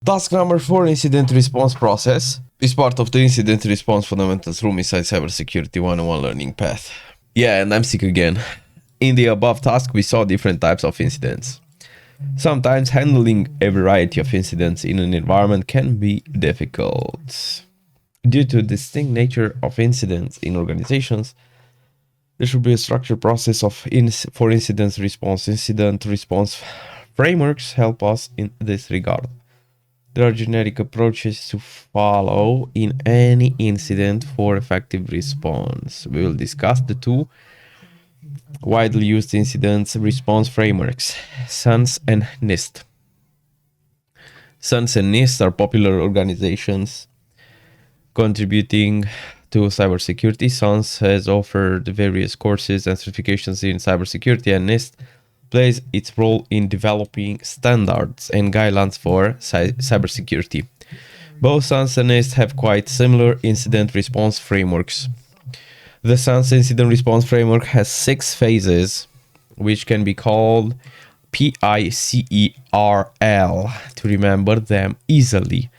Task number 4, incident response process, is part of the incident response fundamentals room inside cybersecurity 101 learning path. Yeah, and I'm sick again. In the above task, we saw different types of incidents. Sometimes handling a variety of incidents in an environment can be difficult. Due to the distinct nature of incidents in organizations, there should be a structured process for incident response. Incident response frameworks help us in this regard. There are generic approaches to follow in any incident for effective response. We will discuss the two widely used incident response frameworks, SANS and NIST. SANS and NIST are popular organizations contributing to cybersecurity. SANS has offered various courses and certifications in cybersecurity, and NIST plays its role in developing standards and guidelines for cybersecurity. Both SANS and NIST have quite similar incident response frameworks. The SANS incident response framework has 6 phases, which can be called PICERL to remember them easily: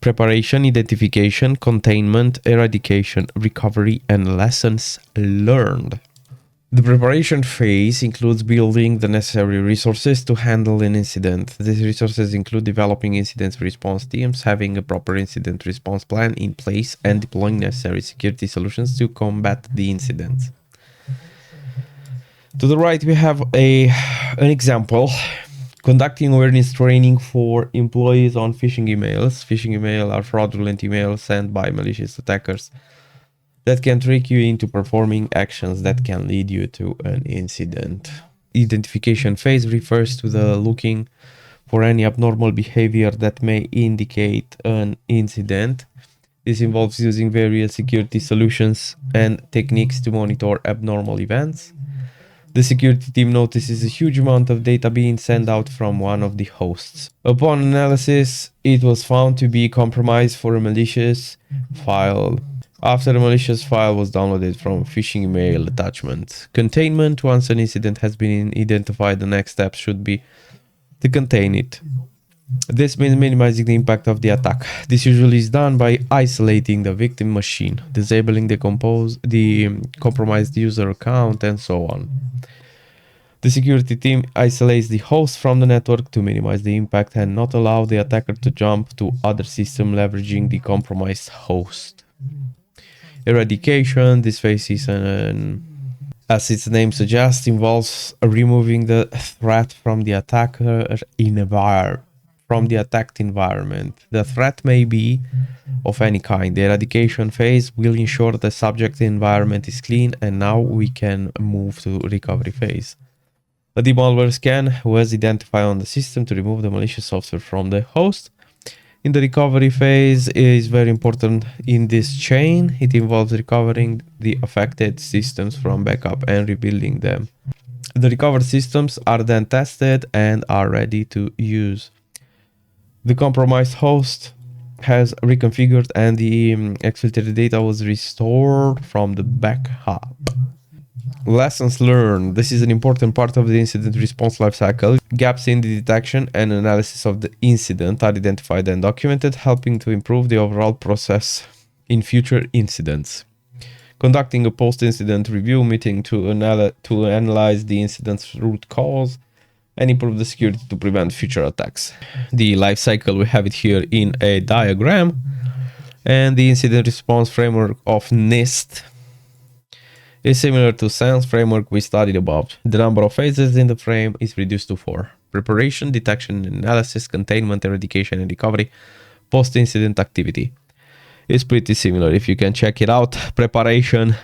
preparation, identification, containment, eradication, recovery, and lessons learned. The preparation phase includes building the necessary resources to handle an incident. These resources include developing incident response teams, having a proper incident response plan in place, and deploying necessary security solutions to combat the incident. To the right, we have an example. Conducting awareness training for employees on phishing emails. Phishing emails are fraudulent emails sent by malicious attackers that can trick you into performing actions that can lead you to an incident. Identification phase refers to the looking for any abnormal behavior that may indicate an incident. This involves using various security solutions and techniques to monitor abnormal events. The security team notices a huge amount of data being sent out from one of the hosts. Upon analysis, it was found to be compromised for a malicious file. After the malicious file was downloaded from a phishing email attachment. Containment: once an incident has been identified, the next step should be to contain it. This means minimizing the impact of the attack. This usually is done by isolating the victim machine, disabling the compromised user account, and so on. The security team isolates the host from the network to minimize the impact and not allow the attacker to jump to other systems leveraging the compromised host. Eradication: this phase is as its name suggests, involves removing the threat from the attacked environment. The threat may be of any kind. The eradication phase will ensure the subject environment is clean, and now we can move to recovery phase. A demalware scan was identified on the system to remove the malicious software from the host. In the recovery phase is very important in this chain. It involves recovering the affected systems from backup and rebuilding them. The recovered systems are then tested and are ready to use. The compromised host has reconfigured and the exfiltrated data was restored from the backup. Lessons learned: this is an important part of the incident response lifecycle. Gaps in the detection and analysis of the incident are identified and documented, helping to improve the overall process in future incidents. Conducting a post-incident review meeting to analyze the incident's root cause and improve the security to prevent future attacks. The lifecycle, we have it here in a diagram, and the incident response framework of NIST is similar to SANS framework we studied above. The number of phases in the frame is reduced to 4: preparation, detection, analysis, containment, eradication, and recovery. Post-incident activity is pretty similar. If you can check it out: preparation,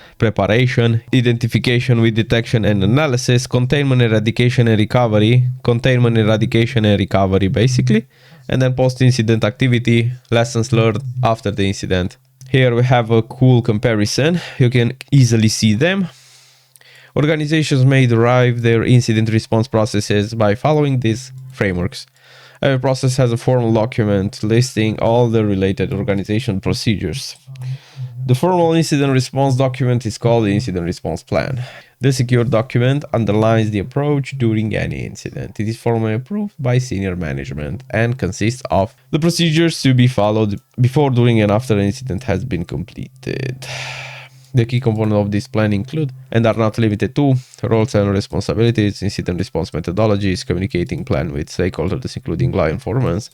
identification with detection and analysis, containment, eradication, and recovery, basically, and then post-incident activity, lessons learned after the incident. Here we have a cool comparison. You can easily see them. Organizations may derive their incident response processes by following these frameworks. Every process has a formal document listing all the related organization procedures. The formal incident response document is called the incident response plan. The secure document underlines the approach during any incident. It is formally approved by senior management and consists of the procedures to be followed before, during, and after an incident has been completed. The key components of this plan include, and are not limited to, roles and responsibilities, incident response methodologies, communicating plan with stakeholders, including law enforcement,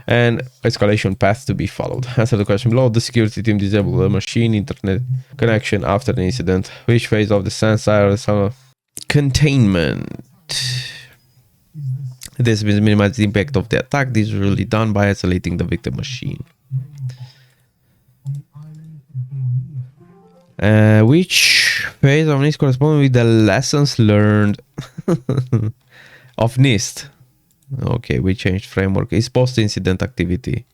and escalation path to be followed. Answer the question below. The security team disabled the machine internet connection after the incident. Which phase of the sensor containment? This will minimize the impact of the attack. This is usually done by isolating the victim machine. Which phase of NIST corresponds with the lessons learned of NIST? Okay, we changed framework. It's post-incident activity.